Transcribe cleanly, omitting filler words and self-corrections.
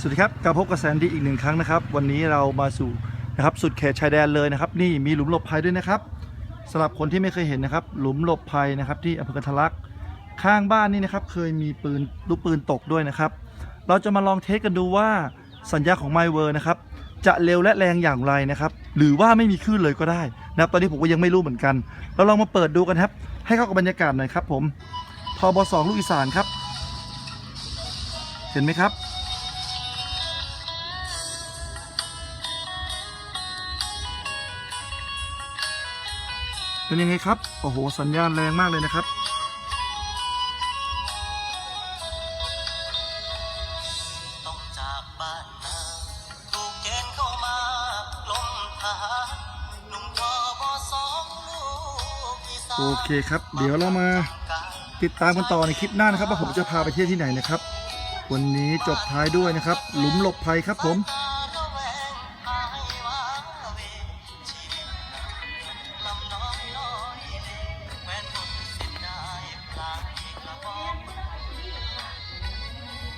สวัสดีครับกลับพบกับแซนดี้อีกหนึ่งครั้งนะครับวันนี้เรามาสู่นะครับสุดเขตชายแดนเลยนะครับนี่มีหลุมหลบภัยด้วยนะครับสำหรับคนที่ไม่เคยเห็นนะครับหลุมหลบภัยนะครับที่อำเภอกันทะลักข้างบ้านนี่นะครับเคยมีลูกปืนตกด้วยนะครับเราจะมาลองเทสกันดูว่าสัญญาณของ MyWorld นะครับจะเร็วและแรงอย่างไรนะครับหรือว่าไม่มีคลื่นเลยก็ได้นะครับตอนนี้ผมก็ยังไม่รู้เหมือนกันเราลองมาเปิดดูกันครับให้เข้ากับบรรยากาศหน่อยครับผมทบ2ลูกอีสานครับเห็นไหมครับเป็นยังไงครับโอ้โหสัญญาณแรงมากเลยนะครับโอเคครับเดี๋ยวเรามาติดตามกันต่อในคลิปหน้านะครับว่าผมจะพาไปเที่ยวที่ไหนนะครับวันนี้จบท้ายด้วยนะครับหลุมหลบภัยครับผม